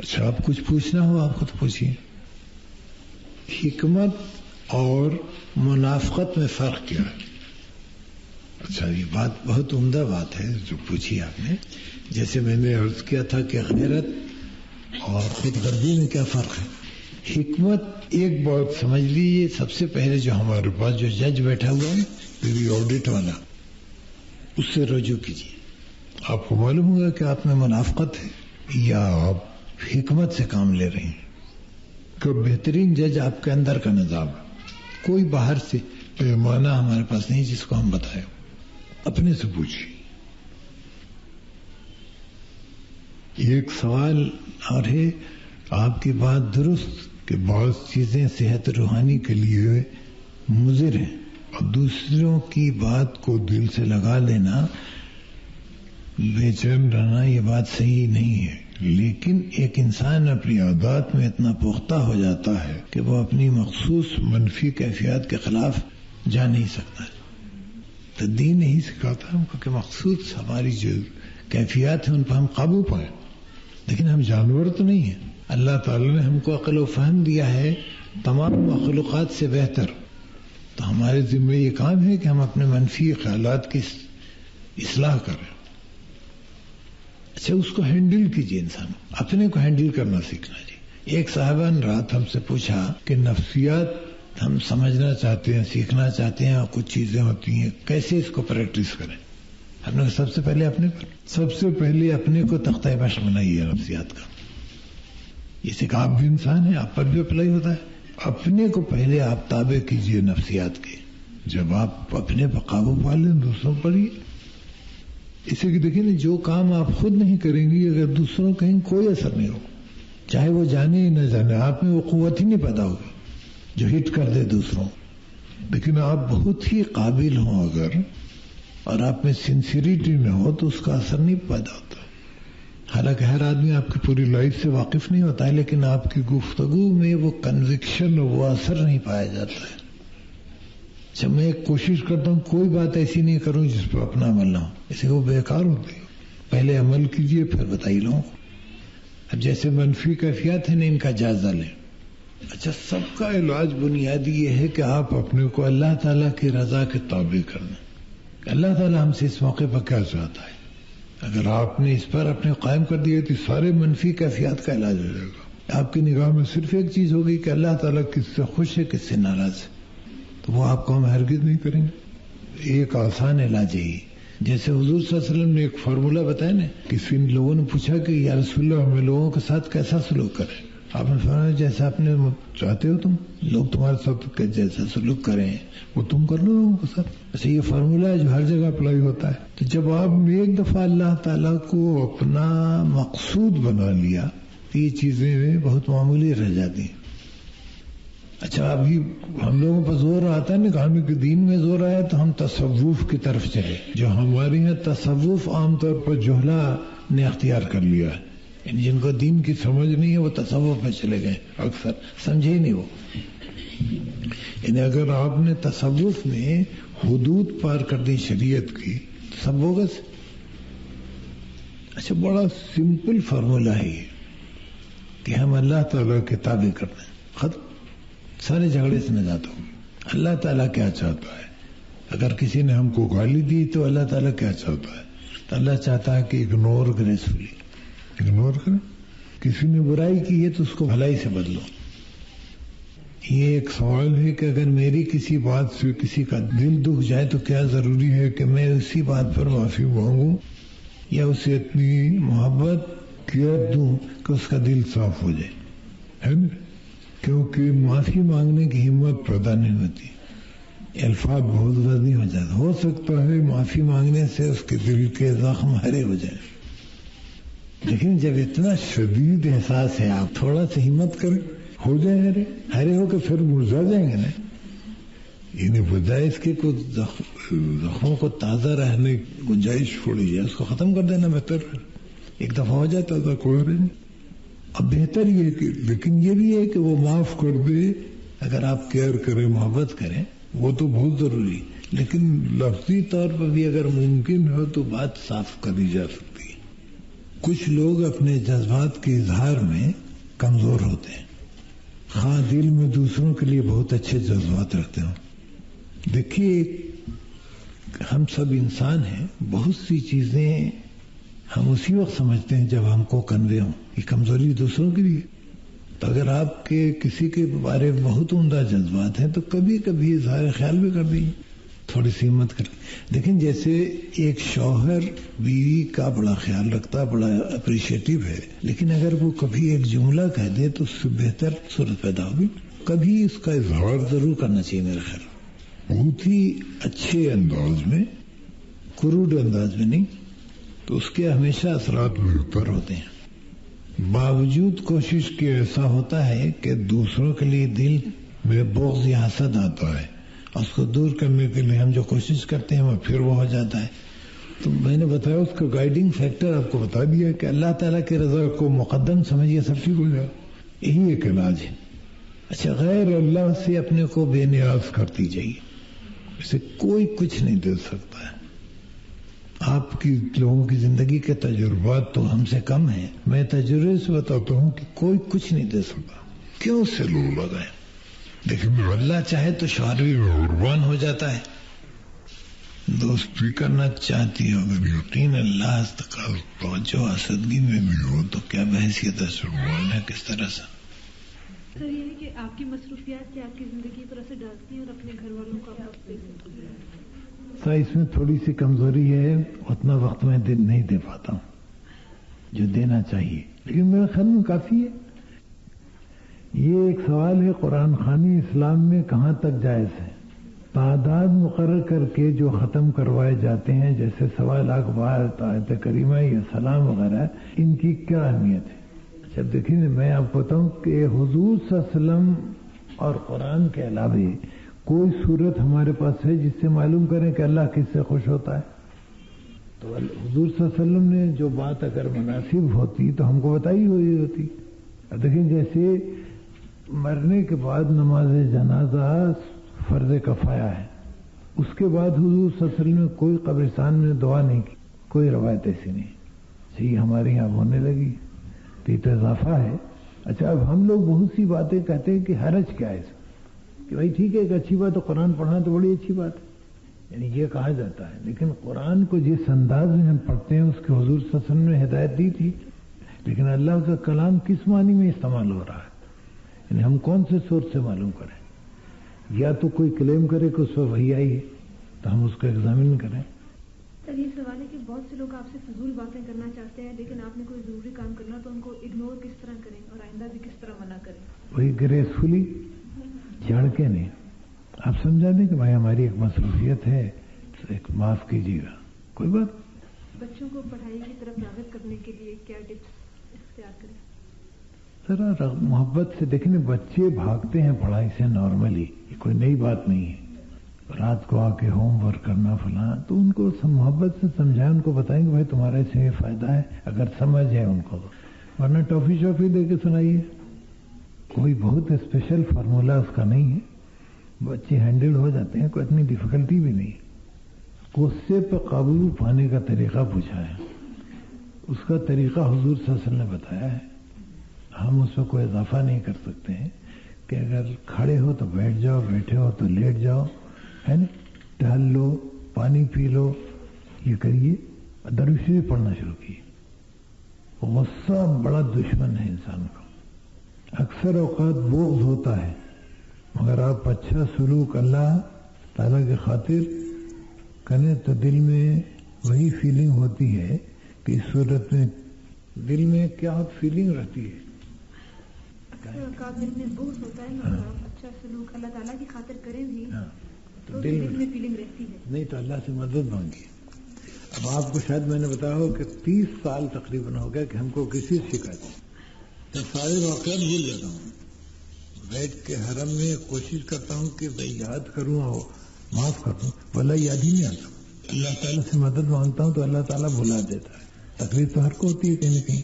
اچھا آپ کچھ پوچھنا ہو آپ کو تو پوچھیے. حکمت اور منافقت میں فرق کیا ہے؟ اچھا یہ بات بہت عمدہ بات ہے جو پوچھی آپ نے. جیسے میں نے عرض کیا تھا کہ غیرت اور خود غرضی میں کیا فرق ہے. حکمت ایک بات سمجھ لیجیے، سب سے پہلے جو ہمارے پاس جو جج بیٹھا ہوا ہے ری آڈٹ والا، اس سے رجوع کیجیے. آپ کو معلوم ہوگا کہ آپ میں منافقت ہے یا آپ حکمت سے کام لے رہے ہیں. کہ بہترین جج آپ کے اندر کا نظام ہے. کوئی باہر سے پیمانہ ہمارے پاس نہیں جس کو ہم بتائیں، اپنے سے پوچھیے. ایک سوال اور ہے، آپ کی بات درست کہ بعض چیزیں صحت روحانی کے لیے مضر ہیں اور دوسروں کی بات کو دل سے لگا لینا، بے چین رہنا، یہ بات صحیح نہیں ہے. لیکن ایک انسان اپنی عادات میں اتنا پختہ ہو جاتا ہے کہ وہ اپنی مخصوص منفی کیفیات کے خلاف جا نہیں سکتا. تو دین نہیں سکھاتا ہم کو کہ مخصوص ہماری جو کیفیات ہیں ان پر ہم قابو پائیں. لیکن ہم جانور تو نہیں ہیں. اللہ تعالی نے ہم کو عقل و فہم دیا ہے تمام مخلوقات سے بہتر. تو ہمارے ذمہ یہ کام ہے کہ ہم اپنے منفی خیالات کی اصلاح کریں. اچھا اس کو ہینڈل کیجیے. انسان اپنے کو ہینڈل کرنا سیکھنا چاہیے. ایک صاحبہ نے رات ہم سے پوچھا کہ نفسیات ہم سمجھنا چاہتے ہیں، سیکھنا چاہتے ہیں، اور کچھ چیزیں ہوتی ہیں، کیسے اس کو پریکٹس کریں. ہم نے سب سے پہلے اپنے کو تختہ مشق بنائیے نفسیات کا. جیسے کہ آپ بھی انسان ہیں، آپ پر بھی اپلائی ہوتا ہے. اپنے کو پہلے آپ تابع کیجیے نفسیات کے. جب آپ اپنے پر قابو پا لیں دوسروں پر ہی. اسے کہ دیکھیں جو کام آپ خود نہیں کریں گی اگر دوسروں کہیں کوئی اثر نہیں ہوگا. چاہے وہ جانے ہی نہ جانے، آپ میں وہ قوت ہی نہیں پیدا ہوگی جو ہٹ کر دے دوسروں. لیکن آپ بہت ہی قابل ہوں اگر، اور آپ میں سنسیریٹی میں ہو تو اس کا اثر نہیں پیدا ہوتا. حالانکہ ہر آدمی آپ کی پوری لائف سے واقف نہیں ہوتا ہے، لیکن آپ کی گفتگو میں وہ کنوکشن، وہ اثر نہیں پایا جاتا ہے. جب میں ایک کوشش کرتا ہوں کوئی بات ایسی نہیں کروں جس پر اپنا عمل نہ ہو، اسے وہ بیکار ہوتی ہے. پہلے عمل کیجئے پھر بتائیے لوگوں کو. اب جیسے منفی کیفیات ہیں ان کا جائزہ لیں. اچھا سب کا علاج بنیادی یہ ہے کہ آپ اپنے کو اللہ تعالیٰ کی رضا کے تابع کرنا. اللہ تعالیٰ ہم سے اس موقع پر کیا چاہتا ہے. اگر آپ نے اس پر اپنے قائم کر دیا تو سارے منفی کیفیات کا علاج ہو جائے گا. آپ کی نگاہ میں صرف ایک چیز ہوگی کہ اللہ تعالیٰ کس سے خوش ہے کس سے ناراض ہے، تو وہ آپ کو ہم ہرگز نہیں کریں گے. ایک آسان علاج ہے. جیسے حضور صلی اللہ علیہ وسلم نے ایک فارمولہ بتایا نا. کسی لوگوں نے پوچھا کہ یا رسول اللہ ہمیں لوگوں کے ساتھ کیسا سلوک کریں. آپ نے فرمایا جیسا اپنے چاہتے ہو تم لوگ تمہارے ساتھ جیسا سلوک کریں وہ تم کر لو لوگوں کے ساتھ. ایسے یہ فارمولہ ہے جو ہر جگہ اپلائی ہوتا ہے. تو جب آپ ایک دفعہ اللہ تعالیٰ کو اپنا مقصود بنا لیا تو یہ چیزیں بہت معمولی رہ جاتی ہیں. اچھا ابھی ہم لوگوں پر زور آتا ہے نا کہ ہمیں کہ دین میں زور آیا تو ہم تصوف کی طرف چلے. جو ہمارے یہاں تصوف عام طور پر جوہلا نے اختیار کر لیا ہے، یعنی جن کو دین کی سمجھ نہیں ہے وہ تصوف میں چلے گئے، اکثر سمجھے ہی نہیں وہ. یعنی اگر آپ نے تصوف میں حدود پار کر دی شریعت کی تو سب بوگس. اچھا بڑا سمپل فارمولہ ہے یہ کہ ہم اللہ تعالیٰ کے تابع کرتے ہیں. ختم، سارے جھگڑے سے نجات ہوگی. اللہ تعالیٰ کیا چاہتا ہے. اگر کسی نے ہم کو گالی دی تو اللہ تعالیٰ کیا چاہتا ہے. تو اللہ چاہتا ہے کہ اگنور گریسفلی اگنور کریں. کسی نے برائی کی ہے تو اس کو بھلائی سے بدلو. یہ ایک سوال ہے کہ اگر میری کسی بات سے کسی کا دل دکھ جائے تو کیا ضروری ہے کہ میں اسی بات پر معافی مانگوں یا اسے اتنی محبت کیا دوں کہ اس کا دل صاف ہو جائے، ہے نا. کیونکہ معافی مانگنے کی ہمت پیدا نہیں ہوتی، الفاظ بہت وزنی ہو جاتا. ہو سکتا ہے معافی مانگنے سے اس کے دل کے زخم ہرے ہو جائیں، لیکن جب اتنا شدید احساس ہے آپ تھوڑا سا ہمت کریں، ہو جائیں ہرے ہو کے پھر مرجھا جائیں گے نا. یعنی بجائے اس کے کچھ زخموں کو تازہ رہنے کی گنجائش چھوڑی جائے، اس کو ختم کر دینا بہتر ہے. ایک دفعہ ہو جائے تازہ کوئی نہیں. اب بہتر یہ کہ لیکن یہ بھی ہے کہ وہ معاف کر دے. اگر آپ کیئر کریں، محبت کریں، وہ تو بہت ضروری. لیکن لفظی طور پر بھی اگر ممکن ہو تو بات صاف کری جا سکتی ہے. کچھ لوگ اپنے جذبات کے اظہار میں کمزور ہوتے ہیں، خواہ دل میں دوسروں کے لیے بہت اچھے جذبات رکھتے ہوں. دیکھیے ہم سب انسان ہیں، بہت سی چیزیں ہم اسی وقت سمجھتے ہیں جب ہم کو کنوے ہوں. یہ کمزوری دوسروں کی بھی ہے. تو اگر آپ کے کسی کے بارے میں بہت عمدہ جذبات ہیں تو کبھی کبھی اظہار خیال بھی کر دیجیے، تھوڑی سی ہمت کریں. لیکن جیسے ایک شوہر بیوی کا بڑا خیال رکھتا، بڑا اپریشیٹو ہے، لیکن اگر وہ کبھی ایک جملہ کہہ دے تو اس سے بہتر صورت پیدا ہوگی. کبھی اس کا اظہار ضرور کرنا چاہیے میرے خیال، بہت ہی اچھے انداز میں، کروڈ انداز میں نہیں، تو اس کے ہمیشہ اثرات بہتر ہوتے ہیں. باوجود کوشش کے ایسا ہوتا ہے کہ دوسروں کے لیے دل میں بغض یا حسد آتا ہے، اس کو دور کرنے کے لیے ہم جو کوشش کرتے ہیں وہ پھر وہ ہو جاتا ہے. تو میں نے بتایا اس کا گائیڈنگ فیکٹر آپ کو بتا دیا کہ اللہ تعالیٰ کی رضا کو مقدم سمجھیے، سب ٹھیک ہو جائے. یہی ایک علاج ہے. اچھا، غیر اللہ سے اپنے کو بے نیاز کرتی جائیے، اسے کوئی کچھ نہیں دے سکتا ہے. آپ کی لوگوں کی زندگی کے تجربات تو ہم سے کم ہیں، میں تجربے سے بتاتا ہوں کہ کوئی کچھ نہیں دے سکتا. کیوں سے لوگ لگائیں؟ لیکن اللہ چاہے تو شوہر بھی قربان ہو جاتا ہے. دوستی کرنا چاہتی ہو اگر یقین اللہ استقال توجہ حسدگی میں بھی ہو تو کیا بحثیت ہے قربان ہے کس طرح سے. سر یہ ہے کہ آپ کی مصروفیات سے آپ کی زندگی پر اثر ڈالتی ہیں اور اپنے گھر والوں کو آپ سر اس میں تھوڑی سی کمزوری ہے، اتنا وقت میں نہیں دے پاتا ہوں جو دینا چاہیے، لیکن میرے خیال میں کافی ہے. یہ ایک سوال ہے قرآن خوانی اسلام میں کہاں تک جائز ہے. تعداد مقرر کر کے جو ختم کروائے جاتے ہیں جیسے 1.25 لاکھ بار آیت کریمہ یا سلام وغیرہ، ان کی کیا اہمیت ہے؟ اچھا دیکھیں، میں آپ کو بتاؤں کہ حضور صلی اللہ علیہ وسلم اور قرآن کے علاوہ کوئی صورت ہمارے پاس ہے جس سے معلوم کریں کہ اللہ کس سے خوش ہوتا ہے؟ تو حضور صلی اللہ علیہ وسلم نے جو بات اگر مناسب ہوتی تو ہم کو بتائی ہوئی ہوتی. دیکھیں جیسے مرنے کے بعد نماز جنازہ فرض کفایہ ہے، اس کے بعد حضور صلی اللہ علیہ وسلم نے کوئی قبرستان میں دعا نہیں کی، کوئی روایت ایسی نہیں. صحیح ہمارے یہاں ہونے لگی تو یہ تو اضافہ ہے. اچھا اب ہم لوگ بہت سی باتیں کہتے ہیں کہ حرج کیا ہے کہ بھائی ٹھیک ہے ایک اچھی بات ہے، قرآن پڑھنا تو بڑی اچھی بات ہے، یعنی یہ کہا جاتا ہے. لیکن قرآن کو جس انداز میں ہم پڑھتے ہیں اس کے حضور صلی اللہ علیہ وسلم نے ہدایت دی تھی. لیکن اللہ کا کلام کس معنی میں استعمال ہو رہا ہے، یعنی ہم کون سے سورس سے معلوم کریں؟ یا تو کوئی کلیم کرے کہ اس پر وحی آئی ہے تو ہم اس کو ایگزامن کریں. سر یہ سوال ہے کہ بہت سے لوگ آپ سے فضول باتیں کرنا چاہتے ہیں لیکن آپ نے کوئی ضروری کام کرنا تو ان کو اگنور کس طرح کریں اور آئندہ بھی کس طرح منع کریں؟ وہی گریسفلی، جھڑ کے نہیں. آپ سمجھا دیں کہ بھائی ہماری ایک مصروفیت ہے، ایک معاف کیجیے گا، کوئی بات. بچوں کو پڑھائی کی طرف راغب کرنے کے لیے کیا ٹپس اختیار کریں؟ ذرا محبت سے دیکھیں، بچے بھاگتے ہیں پڑھائی سے نارملی، یہ کوئی نئی بات نہیں ہے. رات کو آ کے ہوم ورک کرنا فلاں، تو ان کو محبت سے سمجھائیں، ان کو بتائیں کہ بھائی تمہارے سے یہ فائدہ ہے اگر سمجھ ہے ان کو، ورنہ ٹافی شافی دے کے سنائیے. کوئی بہت اسپیشل فارمولا اس کا نہیں ہے، بچے ہینڈل ہو جاتے ہیں، کوئی اتنی ڈیفیکلٹی بھی نہیں. غصے پہ قابو پانے کا طریقہ پوچھا ہے، اس کا طریقہ حضور صلی اللہ علیہ وسلم نے بتایا ہے. ہم اس میں کوئی اضافہ نہیں کر سکتے ہیں کہ اگر کھڑے ہو تو بیٹھ جاؤ، بیٹھے ہو تو لیٹ جاؤ، ہے نا، ٹہل لو، پانی پی لو، یہ کریے. درویشی بھی پڑھنا شروع کیے. غصہ بڑا دشمن ہے انسان کا. اکثر اوقات بغض ہوتا ہے، مگر آپ اچھا سلوک اللہ تعالیٰ کی خاطر کریں تو دل میں وہی فیلنگ ہوتی ہے کہ اس صورت میں دل میں کیا فیلنگ رہتی ہے. دل میں بغض ہوتا ہے مگر آپ اچھا سلوک اللہ تعالیٰ کی خاطر کریں بھی تو دل میں فیلنگ رہتی ہے. نہیں تو اللہ سے مدد مانگی. اب آپ کو شاید میں نے بتایا ہو کہ 30 سال تقریباً ہو گیا کہ ہم کو کسی شکایت تو سارے واقعات بھول جاتا ہوں. بیٹھ کے حرم میں کوشش کرتا ہوں کہ میں یاد کروں اور معاف کر دوں، واللہ یاد ہی نہیں آتا. اللہ تعالیٰ سے مدد مانگتا ہوں تو اللہ تعالیٰ بھلا دیتا ہے. تکلیف تو ہر کو ہوتی ہے کہیں نہ کہیں،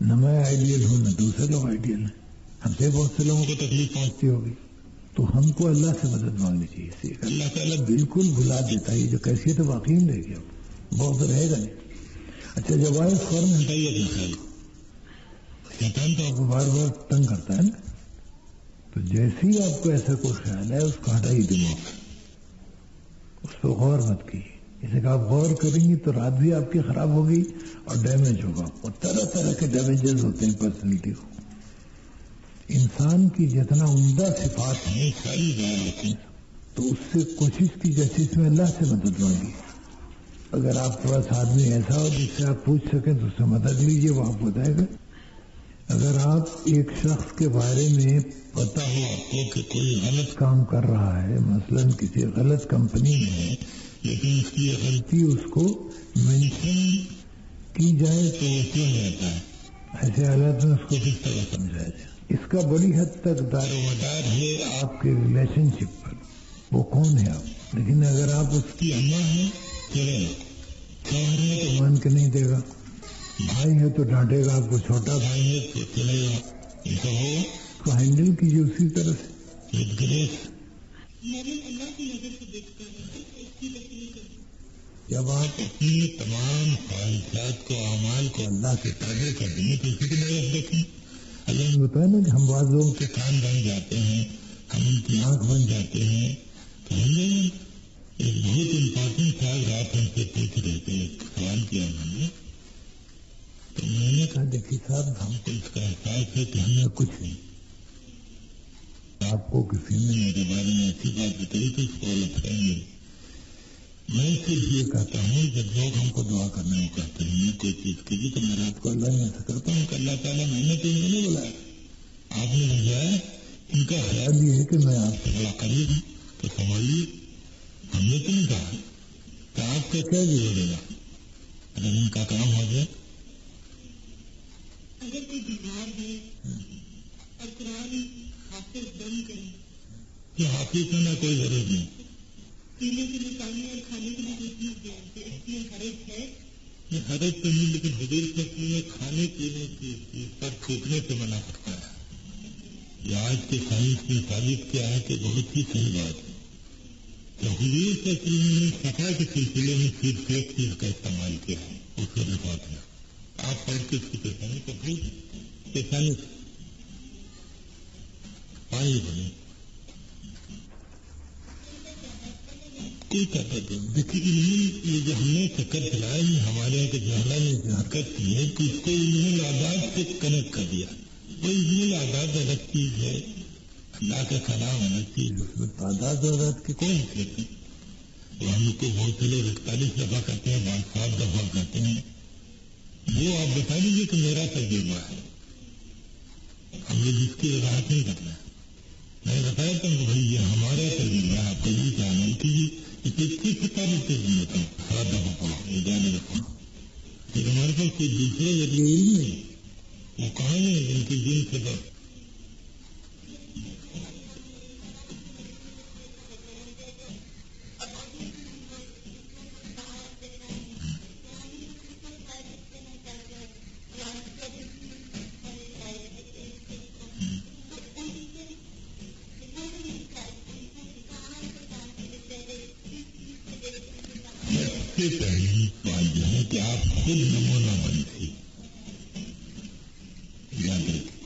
نہ میں آئیڈیل ہوں نہ دوسرے لوگ آئیڈیل ہیں. ہم سے بہت سے لوگوں کو تکلیف پہنچتی ہوگی تو ہم کو اللہ سے مدد مانگنی چاہیے. اللہ تعالیٰ بالکل بھلا دیتا ہے. یہ جو کیفیت ہے واقعی رہے گی، اب بہت رہے گا نہیں. اچھا جب آئے فوراً ہٹائیے اپنے خیال کو. شیطان تو آپ کو بار بار تنگ کرتا ہے نا, تو جیسے ہی آپ کو ایسا کوئی خیال ہے اس کو ہٹائیے دماغ سے, اس پہ غور مت کیجیے. جیسے کہ آپ غور کریں گی تو رات بھی آپ کی خراب ہوگی اور ڈیمیج ہوگا. اور طرح طرح کے ڈیمیجز ہوتے ہیں پرسنالٹی کو. انسان کی جتنا عمدہ صفات ہیں ساری ظاہر ہوتی ہیں, تو اس سے کوشش کی جیسے اس میں اللہ سے مدد مانگی. اگر آپ کے پاس آدمی ایسا ہو جس سے آپ پوچھ سکیں تو اس سے مدد لیجیے, وہ آپ بتائے گا. اگر آپ ایک شخص کے بارے میں پتا ہو آپ کو کہ کوئی غلط کام کر رہا ہے, مثلا کسی غلط کمپنی میں ہے, لیکن اس کی غلطی اس کو مینشن کی جائے تو وہ کیوں رہتا ہے, ایسے حالات میں اس کو کس طرح سمجھایا جائے. اس کا بڑی حد تک دار و مدار ہے آپ کے ریلیشن شپ پر, وہ کون ہے آپ. لیکن اگر آپ اس کی اماں ہیں چلے, شوہر ہے تو مان کے نہیں دے گا, بھائی ہے تو ڈانٹے گا آپ کو, چھوٹا بھائی ہے تو چلے گا, ایسا ہو اس کو ہینڈل کیجیے اسی طرح سے وتھ گریس. اللہ کی نظر سے دیکھتا ہے. جب آپ اپنی تمام خواہشات کو, اعمال کو اللہ کے تابع کر دیں گے تو اسی کی نظر دیکھیں. اللہ نے بتایا نا کہ ہم بعض لوگوں کے کان بن جاتے ہیں, ہم ان کی آنکھ بن جاتے ہیں. تو ہم نے ایک بہت امپورٹنٹ سوال رات ہم سے پوچھ رہے تھے, ایک سوال کیا انہوں نے, تو میں نے کہا دیکھیے صاحب ہم کو اس کا احساس ہے کہ ہمیں کچھ نہیں. آپ کو کسی نے میرے بارے میں ایسی بات بتائی تو اس کو غلط کہیں گے. میں صرف یہ کہتا ہوں جب لوگ ہم کو دعا کرنے کو کہتے ہیں کوئی چیز کی تو میں رات کو اللہ میں ایسا کرتا ہوں کہ اللہ تعالیٰ میں نے تو انہوں نے بلایا, آپ نے بجایا. ان کا خیال یہ ہے کہ میں آپ سے بڑا قریب ہوں, تو سنبھالیے. ہم نے تو نہیں کہا کہ آپ کا کیا بگڑے گا اگر ان کا کام ہو جائے. اگر کوئی بیمار ہے اور قرآن حافظ بند کرے کہ حافظ ہونا کوئی ضرورت نہیں, پینے کے لیے پانی اور کھانے کے لیے کوئی چیز دے, اس میں حرج ہے. یہ حرج تو نہیں, لیکن حضور سے اپنے کھانے پینے کی چیز پر تھوکنے سے منع کرتا ہے. یہ آج کے سائنس نے ثابت کیا ہے کہ بہت ہی صحیح بات ہے. تو حضور سے اپنے صفا کے سلسلے میں صرف ایک چیز کا استعمال کیا ہے, اس کو رفات ہے. آپ پڑھ کے اس کی پیشانی کو پیشانی پانی بنے کوئی طاقت نہیں. دیکھیے یہ جو ہم نے چکر چلایا یہ ہمارے یہاں کے جہلا نے جو حرکت کی ہے کہ اس کو علم العادات سے کنیکٹ کر دیا. وہ علم العادات الگ چیز ہے, اللہ کا کلام الگ چیز, اس میں تعداد عادت کی کوئی حیثیت نہیں. وہ ہم کو بہت سے لوگ 41 دفعہ کرتے ہیں, 7 دفعہ کرتے ہیں. وہ آپ بتا دیجیے کہ میرا تجربہ ہے, ہم نے جس کی وضاحت نہیں کرنا ہے. میں بتایا تھا کہ بھائی یہ ہمارا تجربہ ہے, آپ کبھی سے عمل کیجیے. اس 21 سے تعلق ہوتا ہوں 7 دفعہ پڑھا جانے کا پڑھا, لیکن ہمارے پاس کوئی دوسرے ذریعے ہی نہیں. وہ کہاں ہے جن کی دن سے بس پہلی بات جو ہے کہ آپ خود نمونہ بنتے. یاد رکھیں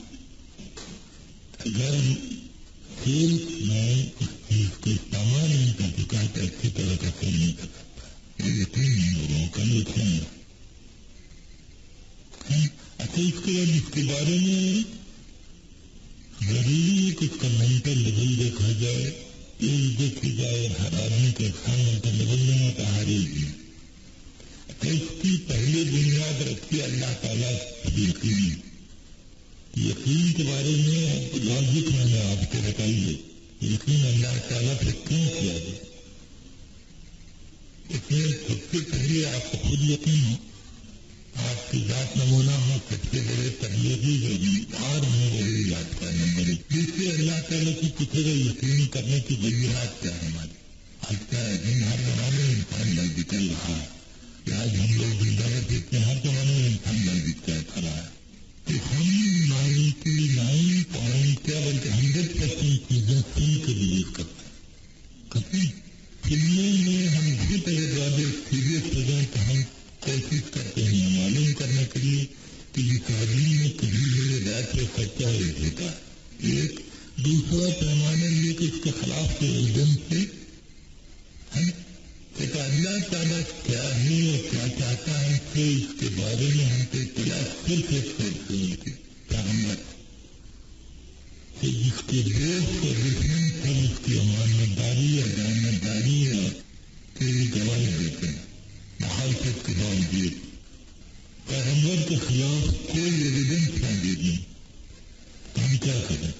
اگر سیلس مین اس چیز کو استعمال نہیں کر چکا ہے تو اچھی طرح کا سیل نہیں کر سکتا. یہ یقین نہیں لوگوں کا نقصان ہے. اچھا اس کے بعد اس کے بارے میں ضروری ہے کہ اس کا مینٹل لیول دیکھا جائے, ایج دیکھی جائے, ہر آدمی کا مینٹل لیول لینا تہاری ہے. اس کی پہلی بنیاد رکھتی اللہ تعالیٰ یقین. یقین کے بارے میں لاجک میں نے آپ کو بتائیے, یقین اللہ تعالیٰ سے کیوں کیا جائے. اس میں سب سے پہلے آپ کو خود یقین ہو, آپ کی ذات نمونہ ہو. سب سے بڑے تبلیغی جو بیمار ہوں وہی یاد کا نمبر ہے, جس سے اللہ تعالیٰ کی پوچھے گا یقین کرنے کی وجوہات کیا ہے. ہماری آج کا دن ہر زمانے میں انسان نزدیک کر رہا ہے. آج ہم لوگ زندہ دیکھتے ہیں ہر زمانے میں انسان نزدیک کر رہا ہے. تو ہم 99.100% چیزیں سن کے بلیو کرتے ہیں. کبھی فلموں میں ہم بہت اگر زیادہ سیریس ہو جائیں تو ہم کوشش کرتے ہیں کبھی میرے رات سے خرچہ ہی دیتا ہے. ایک دوسرا پیمانہ یہ کہ اس کے خلاف کے ایویڈنس سے کہ اللہ تعالیٰ کیا ہے اور کیا چاہتا ہے اس کے بارے میں ہم کو اطلاع صرف ایک کرتے ہیں کہ پیغمبر کہ جس کے دوست اور دشمن سب اس کی امانتداری اور جانبداری اور تیری گواہی دیتے ہیں. مخالفت کے باوجود پیغمبر کے خلاف کوئی ایویڈنس موجود نہیں تو ہم کیا کریں؟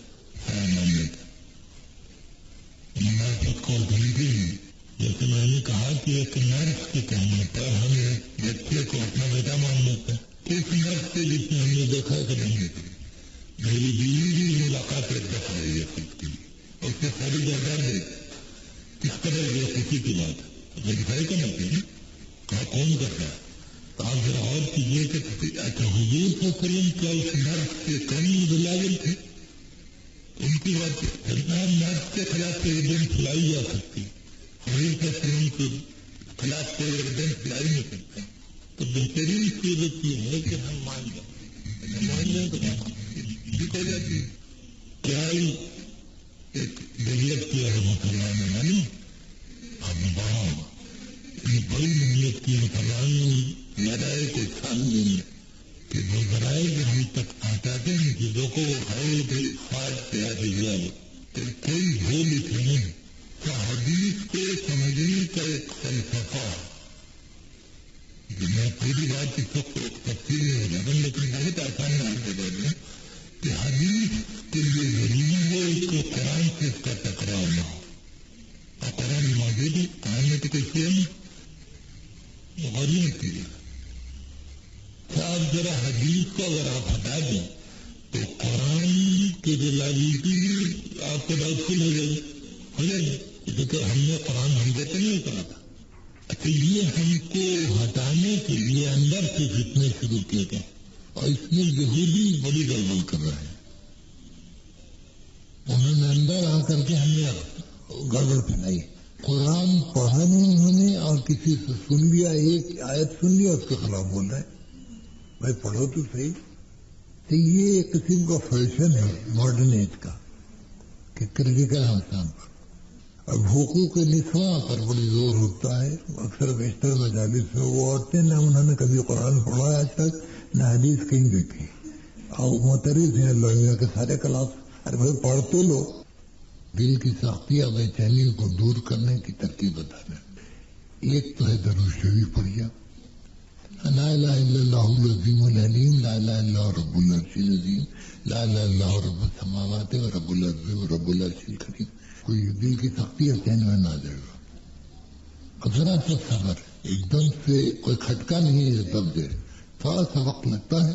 منافقت کو دھمکی نہیں. جیسے میں نے کہا کہ ایک نرس کے کہنے پر ہم ایک بچے کو اپنا بیٹا مان لیتے ہیں. اس نرس سے جس نے ہم نے دیکھا کریں گے میری بیوی بھی ملاقات ایک دفعہ رہی ہے خود کی اور اس سے ساری جگہ دے کس طرح یہ خوشی کی بات ہے ویریفائی کرنا چاہیے کہا کون کرتا ہے. تو آپ ذرا اور کیجیے کہ اچھا حضور صلی اللہ علیہ وسلم کیا اس نرس کے کم ریلائبل تھے؟ ان کی بات نرس کے خلاف ایویڈنس لائی جا سکتی حضور صلی اللہ علیہ وسلم کے خلاف کوئی ایویڈنس لائی نہیں سکتا. تو بہترین صورت یہ ہے کہ ہم مان جائیں تو ٹھیک ہو جاتی. کیا ایک ڈیولپ کیا ہے مسلمان نے معلوم آپ نے پڑھا ہوگا یہ بڑی محنت کی مسلمان نے لڑائے کو سامنے میں کہ وہ ذرائع جو ہم تک پہنچاتے ہیں چیزوں کو وہ خواہش تیار ہے تو کوئی ہو لکھے نہیں. تو حدیث کو سمجھنے کا ایک فلسفہ میں پوری بات اس وقت تفصیل میں ہو جاتا لیکن بہت آسان نام دے دیں کہ حدیث کے لیے ضروری ہے اس کو قرآن سے اس کا ٹکراؤ نہ ہو. اور قرآن موجود ہے قرآن میں تو کوئی شیئر نہیں غریب کی آپ ذرا حدیث کو اگر آپ ہٹا دیں تو قرآن کی ریلائبلٹی آپ کو ڈاؤٹ فل ہو جائے گی. کیونکہ ہم نے قرآن ہم دیتے نہیں کرا تھا. اچھا یہ ہم کو ہٹانے کے لیے اندر سے فتنے شروع کیے گئے اور اس میں یہودی بڑی گڑبڑ کر رہے ہیں. انہوں نے اندر آ کر کے ہم نے گڑبڑ پھیلائی. قرآن پڑھا نہیں انہوں نے اور کسی سے سن لیا ایک آیت سن لیا اس کے خلاف بول رہے بھائی پڑھو تو صحیح. تو یہ ایک قسم کا فیشن ہے ماڈرن ایج کا کہ کریٹیکل آسان پر اب حقوق نسواں پر بڑی زور ہوتا ہے. اکثر بیشتر مجالس میں وہ عورتیں نہ انہوں نے کبھی قرآن پڑھا آج تک نہ حدیث کہیں دیکھی اور معترض ہیں لوگوں کے سارے کلاس. ارے بھائی پڑھ تو لو. دل کی سختی اور بے چینی کو دور کرنے کی ترکیب بتانا. ایک تو ہے درود شریف پڑھیا لا الہ الا اللہ العظیم العلیم لا الہ الا اللہ رب العرش العظیم لا الہ الا اللہ رب السماوات و رب الارض و رب العرش الکریم. کوئی دل کی سختی اور چین میں نہ آ جائے گا. اب ذرا سا صبر ایک دم سے کوئی کھٹکا نہیں ہے تب جو تھوڑا سا وقت لگتا ہے.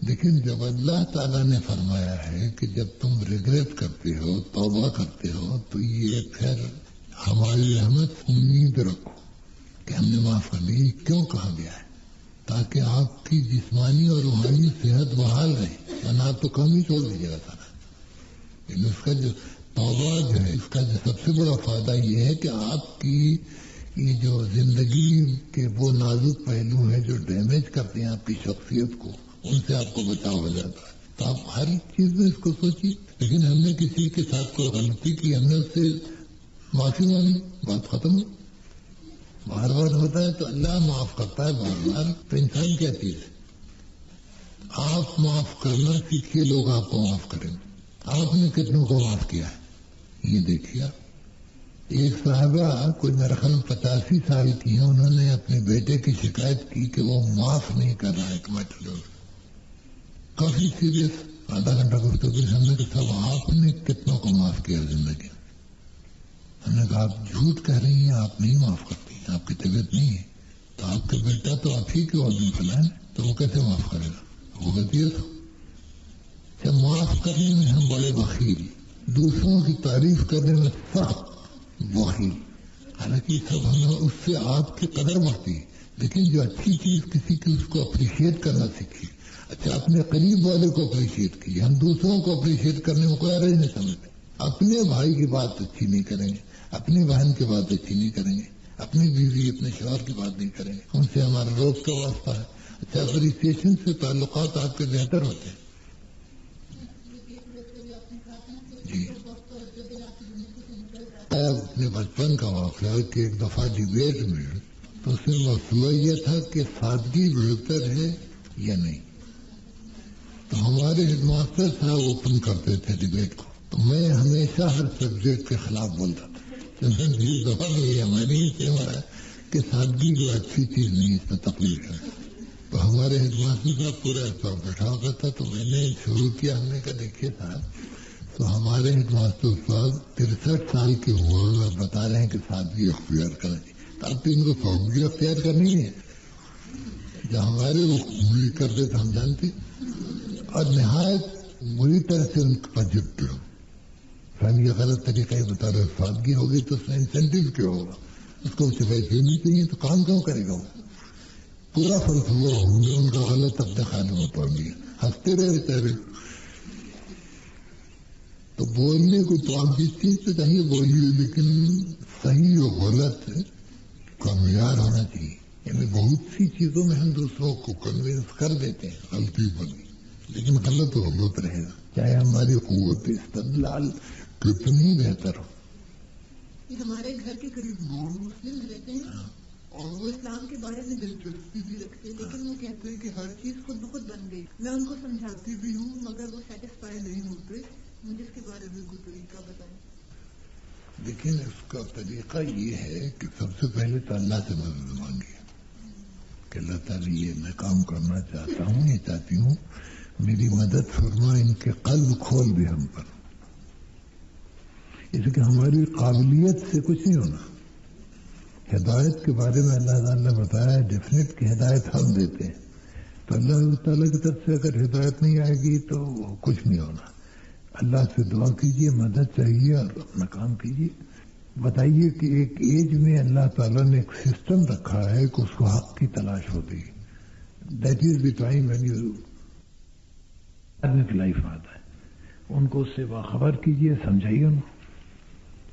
لیکن جب اللہ تعالیٰ نے فرمایا ہے کہ جب تم ریگریٹ کرتے ہو توبہ کرتے ہو تو یہ پھر ہماری رحمت امید رکھو کہ ہم نے معاف کر دی. کیوں کہا گیا ہے؟ تاکہ آپ کی جسمانی اور روحانی صحت بحال رہے ورنہ آپ تو کم ہی چھوڑ دیجیے گا سارا. لیکن اس کا جو توبہ جو ہے اس کا جو سب سے بڑا فائدہ یہ ہے کہ آپ کی یہ جو زندگی کے وہ نازک پہلو ہیں جو ڈیمیج کرتے ہیں آپ کی شخصیت کو ان سے آپ کو بچاؤ ہو جاتا ہے. تو آپ ہر چیز میں اس کو سوچیے. لیکن ہم نے کسی کے ساتھ کوئی غلطی کی ہم نے اس سے معافی مانگی بات ختم ہو. بار بار ہوتا ہے تو اللہ معاف کرتا ہے بار بار. تو انسان کیا چیز ہے؟ آپ معاف کرنا سیکھیے لوگ آپ کو معاف کریں. آپ نے کتنوں کو معاف کیا ہے یہ دیکھیے. ایک صاحبہ کوئی میرا خیال 85 سال کی ہیں. انہوں نے اپنے بیٹے کی شکایت کی کہ وہ معاف نہیں کر رہا ہے ایک میٹر. کافی سیریس آدھا گھنٹہ گفتگو ہم نے کہا آپ نے کتنوں کو معاف کیا زندگی. ہم نے کہا آپ جھوٹ کہہ رہی ہیں آپ نہیں معاف کرتی آپ کی طبیعت نہیں ہے. تو آپ کا بیٹا تو آپ ہی کے آدمی فلان ہے تو وہ کیسے معاف کرے گا؟ وہ غلطی ہے. تو معاف کرنے میں ہم بڑے بخیل دوسروں کی تعریف کرنے میں سخت بخیل. حالانکہ سب ہمیں اس سے آپ کی قدر بڑھتی ہے. لیکن جو اچھی چیز کسی کی اس کو اپریشیٹ کرنا سیکھیے. اچھا اپنے قریب والے کو اپریشیٹ کیجیے. ہم دوسروں کو اپریشیٹ کرنے میں کوئی حرج نہیں سمجھتے. اپنے بھائی کی بات اچھی نہیں کریں گے, اپنی بہن کی بات اچھی نہیں کریں گے, اپنی بیوی اپنے شوہر کی بات نہیں کریں گے, ان سے ہمارا روز کا واسطہ ہے. اچھا اپریسیشن سے تعلقات آپ کے بہتر ہوتے ہیں. جی اپنے بچپن کا واقعہ کہ ایک دفعہ ڈیبیٹ میں تو اس میں مسئلہ یہ تھا کہ سادگی بہتر ہے یا نہیں. تو ہمارے ہیڈ ماسٹر صاحب اوپن کرتے تھے ڈیبیٹ کو, تو میں ہمیشہ ہر سبجیکٹ کے خلاف بولتا تھا. اس دفعہ میں نے ہی سمجھا کہ سادگی جو اچھی چیز نہیں, اس میں تکلیف ہے. تو ہمارے ہیڈ ماسٹر صاحب پورا ایسا بیٹھا ہوتا تھا. تو میں نے شروع کیا, ہم نے کہا دیکھیے صاحب, تو ہمارے ہیڈ ماسٹر صاحب 63 سال کے ہوئے اور بتا رہے ہیں کہ سادگی اختیار کریں. اب تو ان کو سادگی اختیار کرنی ہے. جب ہمارے وہ انگلی کرتے تھے ہم جانتے, اور نہایت بری طرح سے ان پر جھکتے ہو. فہم یہ غلط طریقہ ہی بتا رہے, سادگی ہوگی تو اس میں انسینٹیو کیا ہوگا, اس کو پیسے نہیں چاہیے تو کام کیوں کرے گا. وہ پورا فلسفہ ہوں گے ان کا غلط اپنے خانے میں پڑ گیا, ہنستے رہے بیچارے. تو بولنے کو تو آپ جس چیز سے چاہیے بولیے, لیکن صحیح اور غلط کا معیار ہونا چاہیے. یعنی بہت سی چیزوں میں ہم دوسروں کو کنوینس کر دیتے ہیں غلطی پر, لیکن غلط و غلط رہے گا, چاہے ہماری قوت استدلال کتنی بہتر ہو. ہمارے گھر کے قریب مسلم رہتے ہیں اور وہ اسلام کے بارے میں دلچسپی بھی رکھتے ہیں, لیکن وہ کہتے ہیں کہ ہر چیز خود بخود بن گئی. میں ان کو سمجھاتی بھی ہوں مگر وہ سیٹسفائی نہیں ہوتے. مجھے اس کے بارے میں کوئی طریقہ بتائیں. لیکن اس کا طریقہ یہ ہے کہ سب سے پہلے تو اللہ سے مدد مانگیے کہ اللہ تعالیٰ یہ میں کام کرنا چاہتا ہوں, یہ چاہتی ہوں, میری مدد فرما, ان کے قلب کھول دے ہم پر. اس کہ ہماری قابلیت سے کچھ نہیں ہونا. ہدایت کے بارے میں اللہ تعالیٰ نے بتایا ڈیفینیٹ کہ ہدایت ہم دیتے ہیں. تو اللہ تعالیٰ کی طرف سے اگر ہدایت نہیں آئے گی تو کچھ نہیں ہونا. اللہ سے دعا کیجیے, مدد چاہیے اور اپنا کام کیجیے. بتائیے کہ ایک ایج میں اللہ تعالیٰ نے ایک سسٹم رکھا ہے کہ اس کو حق کی تلاش ہوتی ہے. That is the time when you آدمی کی لائف میں آتا ہے. ان کو اس سے باخبر کیجیے, سمجھائیے ان کو,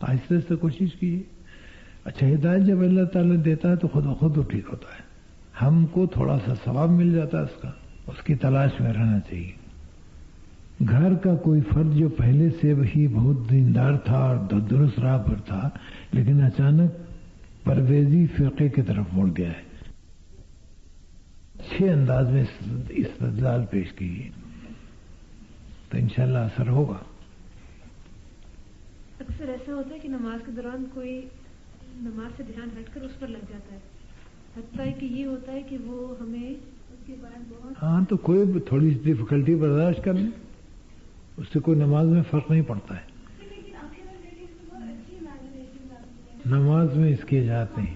آہستہ آہستہ کوشش کیجیے. اچھا ہدایت جب اللہ تعالیٰ دیتا ہے تو خود بخود وہ ٹھیک ہوتا ہے. ہم کو تھوڑا سا ثواب مل جاتا ہے اس کا, اس کی تلاش میں رہنا چاہیے. گھر کا کوئی فرد جو پہلے سے ہی بہت دیندار تھا اور درست راہ پر تھا, لیکن اچانک پرویزی فرقے کی طرف مڑ گیا ہے, اچھے انداز میں استدلال پیش کیجیے تو انشاءاللہ اثر ہوگا. اکثر ایسا ہوتا ہے کہ نماز کے دوران کوئی نماز سے دھیان ہٹ کر اس پر لگ جاتا ہے, حتیٰ کہ یہ ہوتا ہے کہ وہ ہمیں اس کے بارے میں بہت ہاں تو کوئی تھوڑی سی ڈفیکلٹی برداشت کر لیں, اس سے کوئی نماز میں فرق نہیں پڑتا ہے. نماز میں اس کی اجازت نہیں,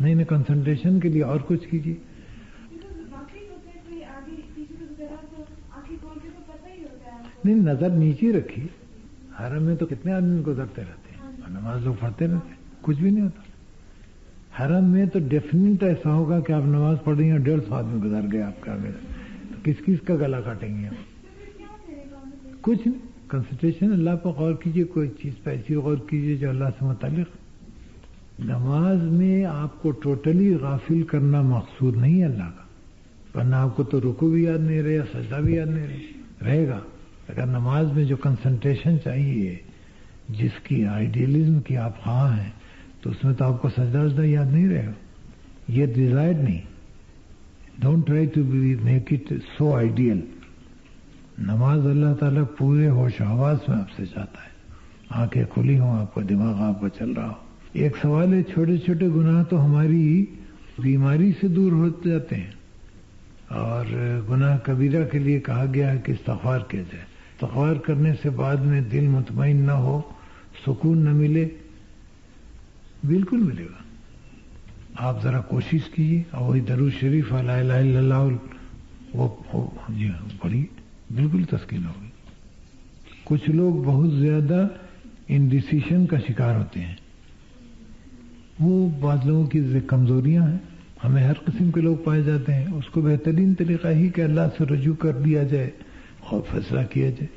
نہیں کنسنٹریشن کے لیے اور کچھ کیجیے. نہیں نظر نیچے رکھی. حرم میں تو کتنے آدمی گزرتے رہتے ہیں اور نماز لوگ پڑھتے رہتے ہیں, کچھ بھی نہیں ہوتا. حرم میں تو ڈیفینیٹ ایسا ہوگا کہ آپ نماز پڑھ رہی ہیں اور 150 آدمی گزر گئے آپ کا, تو کس کس کا گلا کاٹیں گے آپ؟ کچھ نہیں, کنسنٹریشن اللہ پر غور کیجیے, کوئی چیز پہ ایسی غور کیجیے جو اللہ سے متعلق. نماز میں آپ کو ٹوٹلی غافل کرنا مقصود نہیں ہے اللہ کا, ورنہ آپ کو تو رکوع بھی یاد نہیں رہے یا سجدہ بھی یاد نہیں رہے گا. اگر نماز میں جو کنسنٹریشن چاہیے, جس کی آئیڈیلزم کی آپ خواہاں ہیں, تو اس میں تو آپ کو سجدہ وجدہ یاد نہیں رہے گا. یہ ڈیزائر نہیں. Don't try to make it so ideal. نماز اللہ تعالیٰ پورے ہوش حواس میں آپ سے چاہتا ہے, آنکھیں کھلی ہوں, آپ کا دماغ آپ کا چل رہا ہو. ایک سوال ہے, چھوٹے چھوٹے گناہ تو ہماری بیماری سے دور ہو جاتے ہیں, اور گناہ کبیرہ کے لیے کہا گیا ہے کہ استغفار کیا جائے. استغفار کرنے سے بعد میں دل مطمئن نہ ہو, سکون نہ ملے, بالکل ملے گا. آپ ذرا کوشش کیجیے, اور وہی درود شریف لا الہ الا اللہ وہ پڑھیے, بالکل تسکین ہوگی. کچھ لوگ بہت زیادہ انڈیسیشن کا شکار ہوتے ہیں. وہ بعض لوگوں کی کمزوریاں ہیں, ہمیں ہر قسم کے لوگ پائے جاتے ہیں. اس کو بہترین طریقہ ہی کہ اللہ سے رجوع کر دیا جائے اور فیصلہ کیا جائے.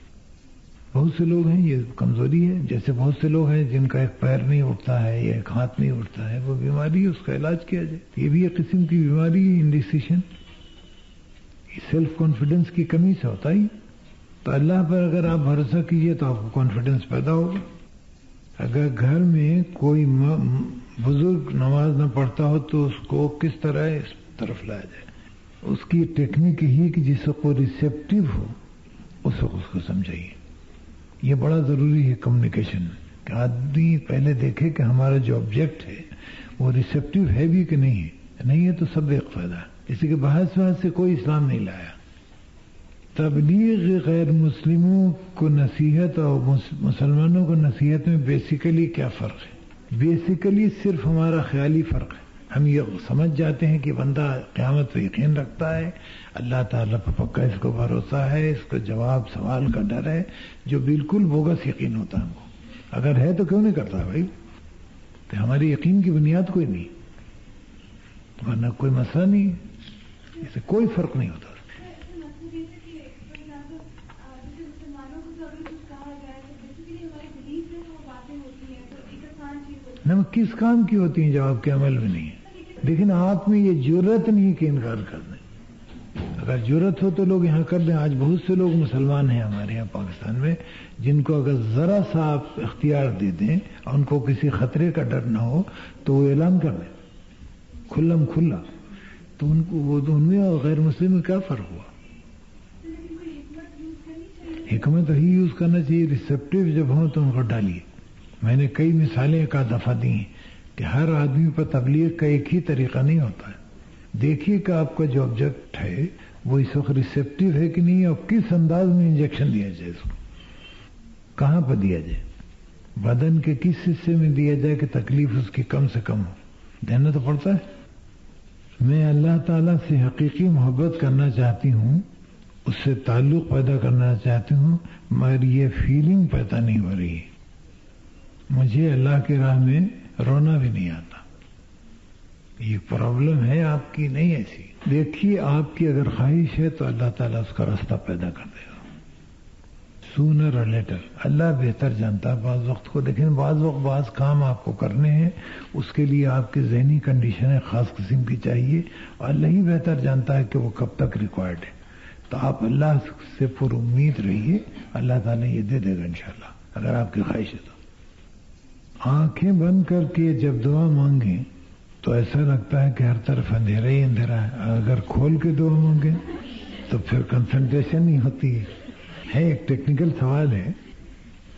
بہت سے لوگ ہیں یہ کمزوری ہے، جیسے بہت سے لوگ ہیں جن کا ایک پیر نہیں اٹھتا ہے یا ایک ہاتھ نہیں اٹھتا ہے، وہ بیماری ہے، اس کا علاج کیا جائے. یہ بھی ایک قسم کی بیماری ہے، انڈیسیشن. سیلف کانفیڈنس کی کمی سے ہوتا ہی. تو اللہ پر اگر آپ بھروسہ کیجئے تو آپ کو کانفیڈنس پیدا ہوگا. اگر گھر میں کوئی بزرگ نماز نہ پڑھتا ہو تو اس کو کس طرح اس طرف لایا جائے، اس کی ٹیکنیک ہی کہ جس کو ریسیپٹیو ہو اس وقت اس کو سمجھائیے. یہ بڑا ضروری ہے کمیونیکیشن میں کہ آدمی پہلے دیکھے کہ ہمارا جو آبجیکٹ ہے وہ ریسیپٹیو ہے بھی کہ نہیں ہے. نہیں ہے تو سب ایک فائدہ ہے. اسی کے بحث سے کوئی اسلام نہیں لایا. تبلیغ غیر مسلموں کو نصیحت اور مسلمانوں کو نصیحت میں بیسیکلی کیا فرق ہے؟ بیسیکلی صرف ہمارا خیالی فرق ہے. ہم یہ سمجھ جاتے ہیں کہ بندہ قیامت پہ یقین رکھتا ہے، اللہ تعالیٰ پہ پکا اس کو بھروسہ ہے، اس کو جواب سوال کا ڈر ہے، جو بالکل بوگس یقین ہوتا ہے ہم کو. اگر ہے تو کیوں نہیں کرتا بھائی؟ تو ہماری یقین کی بنیاد کوئی نہیں، ورنہ کوئی مسئلہ نہیں ہے، اسے کوئی فرق نہیں ہوتا. کس کام کی ہوتی ہیں جو آپ کے عمل میں نہیں ہے؟ لیکن آپ میں یہ جرت نہیں کہ انکار کر دیں. اگر جرت ہو تو لوگ یہاں کر دیں. آج بہت سے لوگ مسلمان ہیں ہمارے یہاں پاکستان میں جن کو اگر ذرا سا آپ اختیار دے دیں اور ان کو کسی خطرے کا ڈر نہ ہو تو وہ اعلان کر دیں کھلم کھلا. تو ان کو وہ ان میں اور غیر مسلم میں کیا فرق ہوا؟ حکمت ہی یوز کرنا چاہیے. ریسیپٹیو جب ہوں تو ان کو ڈالیے. میں نے کئی مثالیں ایک آدھ دفعہ دی ہیں کہ ہر آدمی پر تبلیغ کا ایک ہی طریقہ نہیں ہوتا ہے. دیکھیے کہ آپ کا جو آبجیکٹ ہے وہ اس وقت ریسیپٹیو ہے کہ نہیں، اور کس انداز میں انجیکشن دیا جائے، اس کو کہاں پر دیا جائے، بدن کے کس حصے میں دیا جائے کہ تکلیف اس کی کم سے کم ہو. دینا تو پڑتا ہے. میں اللہ تعالیٰ سے حقیقی محبت کرنا چاہتی ہوں، اس سے تعلق پیدا کرنا چاہتی ہوں، مگر یہ فیلنگ پیدا نہیں ہو رہی ہے. مجھے اللہ کی راہ میں رونا بھی نہیں آتا. یہ پرابلم ہے آپ کی، نہیں ایسی. دیکھیے آپ کی اگر خواہش ہے تو اللہ تعالیٰ اس کا راستہ پیدا کر دے گا سونر اور لیٹر. اللہ بہتر جانتا ہے بعض وقت کو، لیکن بعض وقت بعض کام آپ کو کرنے ہیں، اس کے لیے آپ کی ذہنی کنڈیشنیں خاص قسم کی چاہیے اور اللہ ہی بہتر جانتا ہے کہ وہ کب تک ریکوائرڈ ہے. تو آپ اللہ سے پر امید رہیے، اللہ تعالیٰ یہ دے دے گا انشاءاللہ اگر آپ کی خواہش ہے تو. آنکھیں بند کر کے جب دعا مانگیں تو ایسا لگتا ہے کہ ہر طرف اندھیرا ہی اندھیرا ہے. اگر کھول کے دعا مانگیں تو پھر کنسنٹریشن نہیں ہوتی ہے. ایک ٹیکنیکل سوال ہے.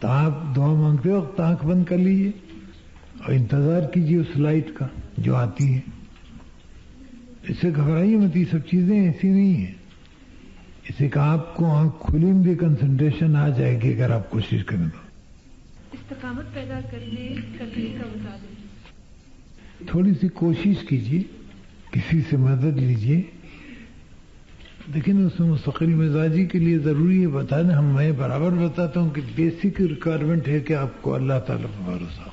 تو آپ دعا مانگتے وقت آنکھ بند کر لیجیے اور انتظار کیجیے اس لائٹ کا جو آتی ہے. اس سے گھبرائیے مت، یہ سب چیزیں ایسی نہیں ہیں. اسے کہ آپ کو آنکھ کھلی میں بھی کنسنٹریشن آ جائے گی اگر آپ کوشش کریں تو. استقامت پیدا کرنے کا طریقہ بتا دیں. تھوڑی سی کوشش کیجیے، کسی سے مدد لیجیے، لیکن اس میں مستقل مزاجی کے لیے ضروری ہے بتانا. میں برابر بتاتا ہوں کہ بیسک ریکوائرمنٹ ہے کہ آپ کو اللہ تعالیٰ پر بھروسہ،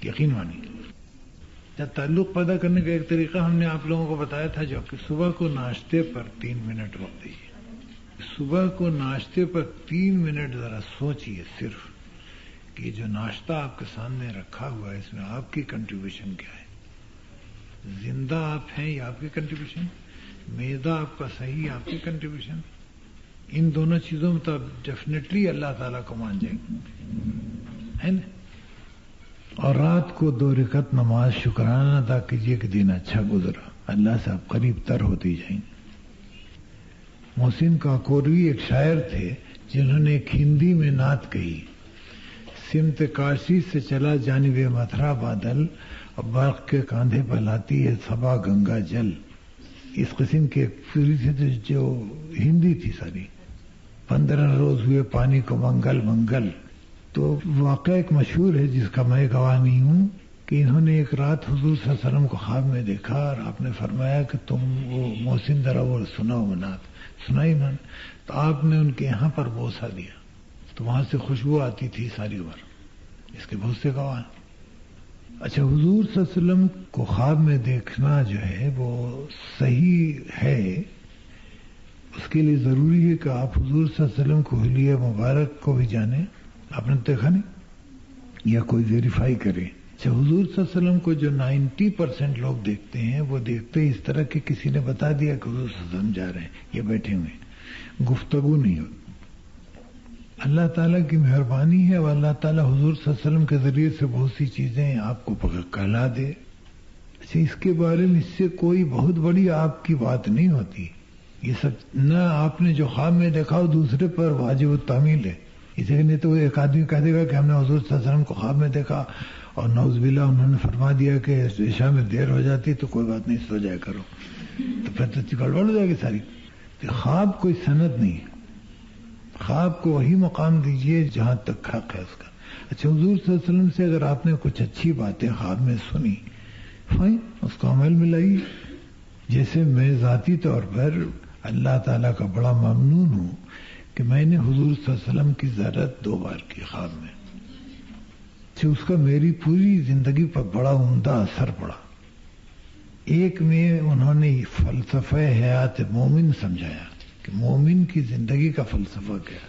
یقین مانیے. تعلق پیدا کرنے کا ایک طریقہ ہم نے آپ لوگوں کو بتایا تھا، جو کہ صبح کو ناشتے پر 3 منٹ وقت دیجیے. صبح کو ناشتے پر 3 منٹ ذرا سوچئے صرف کہ جو ناشتہ آپ کے سامنے رکھا ہوا ہے اس میں آپ کی کنٹریبیوشن کیا ہے. زندہ آپ ہیں یہ آپ کی کنٹریبیوشن، معدہ آپ کا صحیح آپ کی کنٹریبیوشن. ان دونوں چیزوں میں تو ڈیفینیٹلی اللہ تعالیٰ کو مان جائیں گے، ہے نا. اور رات کو 2 رکعت نماز شکرانہ ادا کیجیے کہ دن اچھا گزرا. اللہ سے آپ قریب تر ہوتی جائیں گے. محسن کاکوروی ایک شاعر تھے جنہوں نے ایک ہندی میں نعت کہی، سمت کاشی سے چلا جانب متھرا بادل، اور برق کے کاندھے پر لاتی ہے صبا گنگا جل. اس قسم کے پوری سے جو ہندی تھی ساری. 15 روز ہوئے پانی کو منگل منگل. تو واقعہ ایک مشہور ہے جس کا میں گواہ نہیں ہوں کہ انہوں نے ایک رات حضور صلی اللہ علیہ وسلم کو خواب میں دیکھا اور آپ نے فرمایا کہ تم وہ محسن ذرا وہ سناؤ نعت. سنائی میں، تو آپ نے ان کے یہاں پر بوسہ دیا تو وہاں سے خوشبو آتی تھی ساری عمر. اس کے بہت سے گواہ ہیں. اچھا، حضور صلی اللہ علیہ وسلم کو خواب میں دیکھنا جو ہے وہ صحیح ہے، اس کے لیے ضروری ہے کہ آپ حضور صلی اللہ علیہ وسلم کو حلیہ مبارک کو بھی جانیں. آپ نے دیکھا نہیں یا کوئی ویریفائی کرے. اچھا، حضور صلی اللہ علیہ وسلم کو جو 90% لوگ دیکھتے ہیں وہ دیکھتے اس طرح کہ کسی نے بتا دیا کہ حضور صلی اللہ علیہ وسلم جا رہے ہیں، یہ بیٹھے ہوئے ہیں، گفتگو نہیں ہوتی. اللہ تعالیٰ کی مہربانی ہے اور اللہ تعالیٰ حضور صلی اللہ علیہ وسلم کے ذریعے سے بہت سی چیزیں آپ کو کہلا دے. اچھا، اس کے بارے میں اس سے کوئی بہت بڑی آپ کی بات نہیں ہوتی. یہ سب نہ آپ نے جو خواب میں دیکھا ہو دوسرے پر واجب التعمیل ہے. اسی لیے تو ایک آدمی کہہ دے گا کہ ہم نے حضور صلی اللہ علیہ وسلم کو خواب میں دیکھا اور نعوذ باللہ انہوں نے فرما دیا کہ عشاء میں دیر ہو جاتی تو کوئی بات نہیں، سو جایا کرو، تو پھر تو گڑبڑ ہو جائے گی ساری. خواب کوئی سند نہیں ہے. خواب کو وہی مقام دیجئے جہاں تک حق ہے اس کا. اچھا، حضور صلی اللہ علیہ وسلم سے اگر آپ نے کچھ اچھی باتیں خواب میں سنی، فائن، اس کو عمل میں لائیے. جیسے میں ذاتی طور پر اللہ تعالیٰ کا بڑا ممنون ہوں کہ میں نے حضور صلی اللہ علیہ وسلم کی زیارت 2 بار کی خواب میں. اچھا، اس کا میری پوری زندگی پر بڑا عمدہ اثر پڑا. ایک میں انہوں نے فلسفہ حیات مومن سمجھایا کہ مومن کی زندگی کا فلسفہ کیا،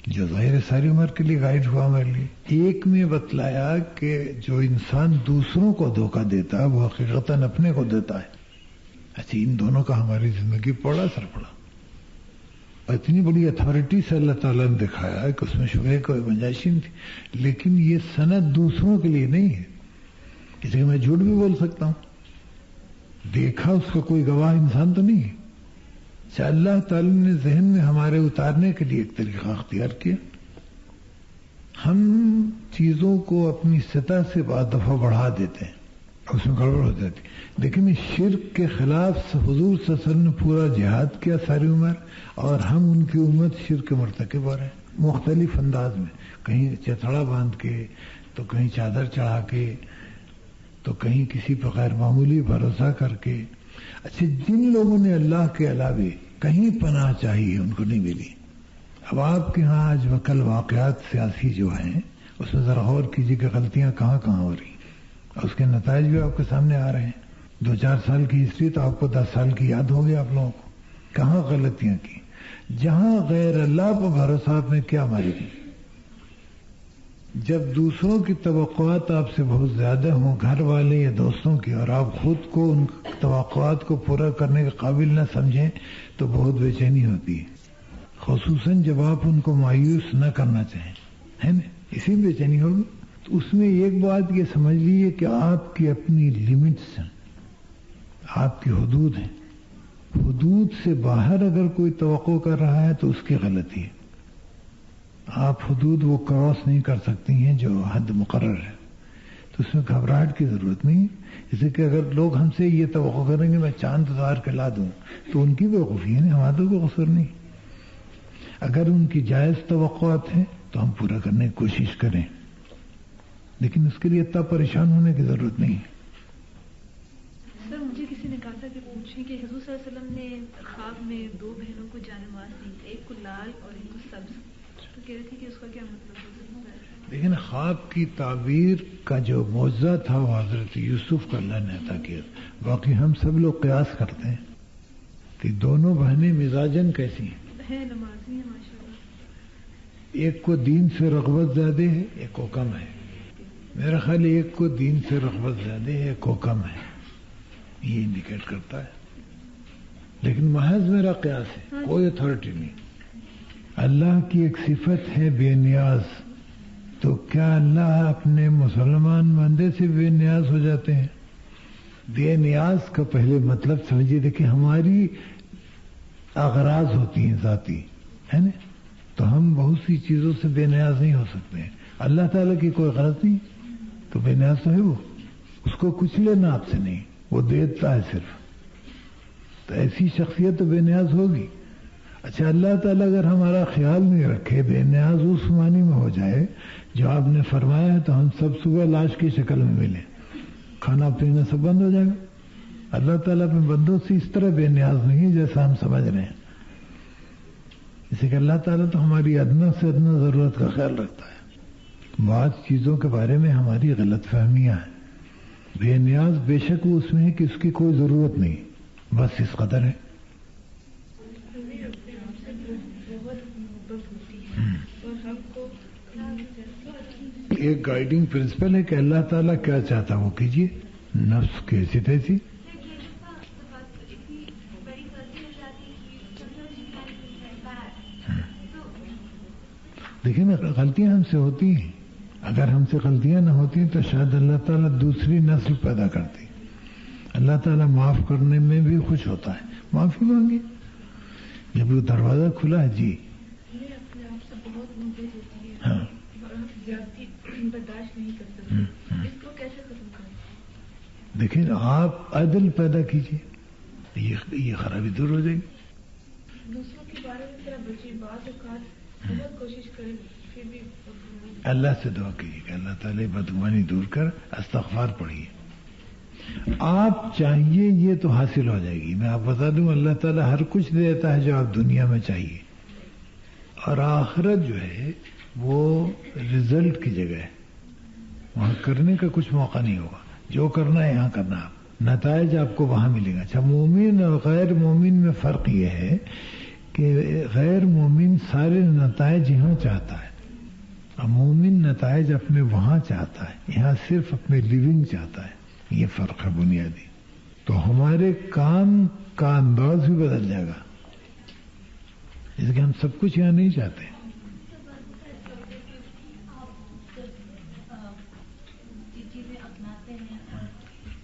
جو ظاہر ساری عمر کے لیے گائیڈ ہوا میرے لیے. ایک میں بتلایا کہ جو انسان دوسروں کو دھوکہ دیتا ہے وہ حقیقتاً اپنے کو دیتا ہے. اچھا، ان دونوں کا ہماری زندگی پر بڑا اثر پڑا. اتنی بڑی اتھارٹی سے اللہ تعالیٰ نے دکھایا کہ اس میں شبہ کوئی گنجائش نہیں تھی. لیکن یہ سند دوسروں کے لیے نہیں ہے، اس لیے میں جھوٹ بھی بول سکتا ہوں. دیکھا اس کا کوئی گواہ انسان تو نہیں ہے. اللہ تعالیٰ نے ذہن میں ہمارے اتارنے کے لیے ایک طریقہ اختیار کیا. ہم چیزوں کو اپنی سطح سے بعض دفعہ بڑھا دیتے ہیں، اس میں گڑبڑ ہو جاتی. لیکن شرک کے خلاف حضور صلی اللہ علیہ وسلم نے پورا جہاد کیا ساری عمر، اور ہم ان کی امت شرک کے مرتکب ہو رہے ہیں مختلف انداز میں. کہیں چتڑا باندھ کے، تو کہیں چادر چڑھا کے، تو کہیں کسی پر غیر معمولی بھروسہ کر کے. اچھا، جن لوگوں نے اللہ کے علاوہ کہیں پناہ چاہیے ان کو نہیں ملی. اب آپ کے ہاں آج وکل واقعات سیاسی جو ہیں اس میں ذرا غور کیجیے کہ غلطیاں کہاں کہاں ہو رہی ہیں، اور اس کے نتائج بھی آپ کے سامنے آ رہے ہیں. 2-4 سال کی ہسٹری تو آپ کو 10 سال کی یاد ہو گیا آپ لوگوں کو. کہاں غلطیاں کی؟ جہاں غیر اللہ پر بھروسہ آپ نے کیا ماری دی. جب دوسروں کی توقعات آپ سے بہت زیادہ ہوں، گھر والے یا دوستوں کی، اور آپ خود کو ان توقعات کو پورا کرنے کے قابل نہ سمجھیں تو بہت بے چینی ہوتی ہے. خصوصاً جب آپ ان کو مایوس نہ کرنا چاہیں، ہے نا، اسی میں بے چینی ہوگی. تو اس میں ایک بات یہ سمجھ لیجیے کہ آپ کی اپنی لمٹس ہیں، آپ کی حدود ہیں. حدود سے باہر اگر کوئی توقع کر رہا ہے تو اس کی غلطی ہے. آپ حدود وہ کراس نہیں کر سکتی ہیں جو حد مقرر ہے، تو اس میں گھبراہٹ کی ضرورت نہیں. جیسے کہ اگر لوگ ہم سے یہ توقع کریں گے میں چاند اتار کے لا دوں تو ان کی بیوقوفی ہے، ہمارا تو کوئی قصور نہیں. اگر ان کی جائز توقعات ہیں تو ہم پورا کرنے کی کوشش کریں، لیکن اس کے لیے اتنا پریشان ہونے کی ضرورت نہیں ہے. سر، مجھے کسی نے کہا تھا کہ پوچھیں کہ حضور صلی اللہ علیہ وسلم نے خواب میں 2 بہنوں کو جانماز دی، ایک کو لال اور ایک کو سبز، تو کہہ رہی تھی کہ اس کا کیا مطلب ہے؟ لیکن خواب کی تعبیر کا جو معجزہ تھا وہ حضرت یوسف کا اللہ نے عطا کیا. باقی ہم سب لوگ قیاس کرتے ہیں کہ دونوں بہنیں مزاجن کیسی ہیں. نمازی ہیں ماشاءاللہ. ایک کو دین سے رغبت زیادہ ہے، ایک کو کم ہے. میرا خیال ایک کو دین سے رغبت زیادہ ہے، ایک کو کم ہے. یہ انڈیکیٹ کرتا ہے، لیکن محض میرا قیاس ہے، کوئی اتھارٹی نہیں. اللہ کی ایک صفت ہے بے نیاز، تو کیا اللہ اپنے مسلمان بندے سے بے نیاز ہو جاتے ہیں؟ بے نیاز کا پہلے مطلب سمجھیے. دیکھیں، ہماری اغراض ہوتی ہیں ذاتی، ہے نا، تو ہم بہت سی چیزوں سے بے نیاز نہیں ہو سکتے ہیں. اللہ تعالیٰ کی کوئی غرض نہیں تو بے نیاز تو ہے وہ، اس کو کچھ لینا آپ سے نہیں، وہ دیتا ہے صرف. تو ایسی شخصیت تو بے نیاز ہوگی. اچھا، اللہ تعالیٰ اگر ہمارا خیال نہیں رکھے، بے نیاز اس معنی میں ہو جائے جو آپ نے فرمایا ہے، تو ہم سب صبح لاش کی شکل میں ملیں، کھانا پینا سب بند ہو جائے گا. اللہ تعالیٰ اپنے بندوں سے اس طرح بے نیاز نہیں ہے جیسا ہم سمجھ رہے ہیں. اسے کہ اللہ تعالیٰ تو ہماری ادنا سے ادنا ضرورت کا خیال رکھتا ہے. بعض چیزوں کے بارے میں ہماری غلط فہمیاں ہیں. بے نیاز بے شک وہ اس میں ہے کہ اس کی کوئی ضرورت نہیں، بس اس قدر ہے. ایک گائیڈنگ پرنسپل ہے کہ اللہ تعالیٰ کیا چاہتا وہ کیجیے، نفس کیسی تیسی. دیکھیں نا، غلطیاں ہم سے ہوتی ہیں. اگر ہم سے غلطیاں نہ ہوتی تو شاید اللہ تعالیٰ دوسری نسل پیدا کرتی. اللہ تعالیٰ معاف کرنے میں بھی خوش ہوتا ہے. معافی مانگی، جب وہ دروازہ کھلا ہے. جی ہاں، برداشت نہیں کر سکتے، اس کو کیسے ختم کریں؟ دیکھیں آپ عدل پیدا کیجیے، یہ خرابی دور ہو جائے گی. دوسروں کے بارے میں طرح بچی بعض اوقات بہت کوشش کریں پھر بھی اللہ سے دعا کیجیے کہ اللہ تعالیٰ بدگمانی دور کر، استغفار پڑھیے. آپ چاہیے یہ تو حاصل ہو جائے گی. میں آپ بتا دوں اللہ تعالیٰ ہر کچھ دیتا ہے جو آپ دنیا میں چاہیے، اور آخرت جو ہے وہ رزلٹ کی جگہ ہے. وہاں کرنے کا کچھ موقع نہیں ہوگا. جو کرنا ہے یہاں کرنا، آپ نتائج آپ کو وہاں ملے گا. اچھا، مومن اور غیر مومن میں فرق یہ ہے کہ غیر مومن سارے نتائج یہاں چاہتا ہے، اور مومن نتائج اپنے وہاں چاہتا ہے، یہاں صرف اپنے لیونگ چاہتا ہے. یہ فرق ہے بنیادی. تو ہمارے کام کا انداز بھی بدل جائے گا، اس کہ ہم سب کچھ یہاں نہیں چاہتے. چیزیں اپناتے ہیں اور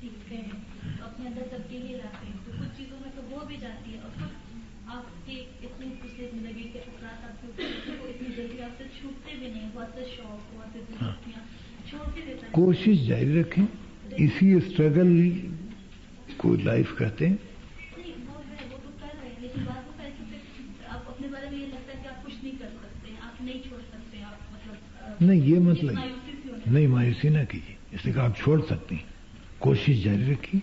سیکھتے ہیں تو اپنے اندر تبدیلی لاتے ہیں، تو کچھ چیزوں میں تو ہو بھی جاتی ہے، اور کچھ آپ کی اتنی پچھلے زندگی کے اثرات آپ کے اوپر اتنی جلدی آپ سے چھوٹتے بھی نہیں. بہت سے شوق، بہت سے دلچسپیاں چھوڑ کے دیتا ہے. کوشش جاری رکھیں، اسی اسٹرگل کو لائف کہتے ہیں. نہیں وہ ہے، وہ تو کر رہے ہیں، لیکن بعض اوقات ایسے آپ اپنے بارے میں یہ لگتا ہے کہ آپ کچھ نہیں کر سکتے، آپ نہیں چھوڑ سکتے، آپ مطلب نہیں، یہ مطلب نہیں، مایوسی نہ کیجیے. اس لیے کہ آپ چھوڑ سکتی ہیں. کوشش جاری رکھیے،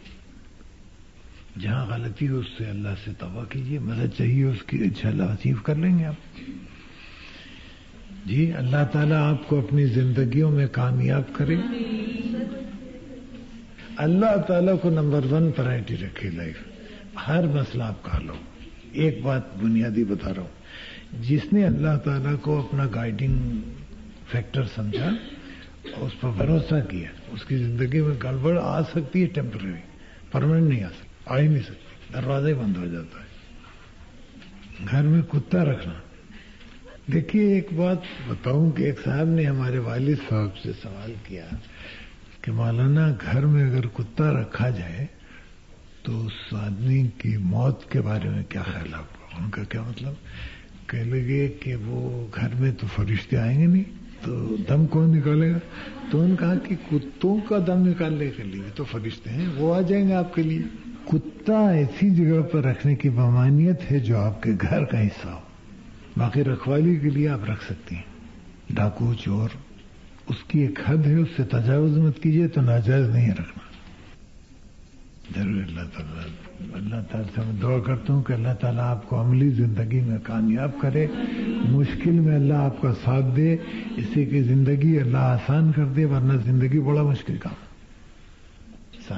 جہاں غلطی ہو اس سے اللہ سے توبہ کیجیے. مدد چاہیے اس کی، انشاءاللہ اچیو کر لیں گے آپ. جی اللہ تعالیٰ آپ کو اپنی زندگیوں میں کامیاب کرے. اللہ تعالیٰ کو نمبر 1 پرائرٹی رکھے لائف. ہر مسئلہ آپ کا حل ہو. ایک بات بنیادی بتا رہا ہوں، جس نے اللہ تعالیٰ کو اپنا گائیڈنگ فیکٹر سمجھا اور اس پر بھروسہ کیا، اس کی زندگی میں گڑبڑ آ سکتی ہے، ٹیمپرری، پرماننٹ نہیں آ سکتی، آ ہی نہیں سکتی. دروازہ ہی بند ہو جاتا ہے. گھر میں کتا رکھنا. دیکھیے ایک بات بتاؤں کہ ایک صاحب نے ہمارے والد صاحب سے سوال کیا کہ مولانا گھر میں اگر کتا رکھا جائے تو اس آدمی کی موت کے بارے میں کیا خیال آپ کو؟ ان کا کیا مطلب؟ کہنے لگے کہ وہ گھر میں تو فرشتے آئیں گے نہیں تو دم کون نکالے گا؟ تو ان کہا کہ کتوں کا دم نکالنے کے لیے تو فرشتے ہیں، وہ آ جائیں گے آپ کے لیے. کتا ایسی جگہ پر رکھنے کی ممانعت ہے جو آپ کے گھر کا حصہ ہو. باقی رکھوالی کے لیے آپ رکھ سکتی ہیں. ڈاکو چور، اس کی ایک حد ہے، اس سے تجاوز مت کیجیے، تو ناجائز نہیں ہے رکھنا. ضرور اللہ تعالیٰ سے میں دعا کرتا ہوں کہ اللہ تعالیٰ آپ کو عملی زندگی میں کامیاب کرے. مشکل میں اللہ آپ کا ساتھ دے، اس سے کہ زندگی اللہ آسان کر دے، ورنہ زندگی بڑا مشکل کام ہے.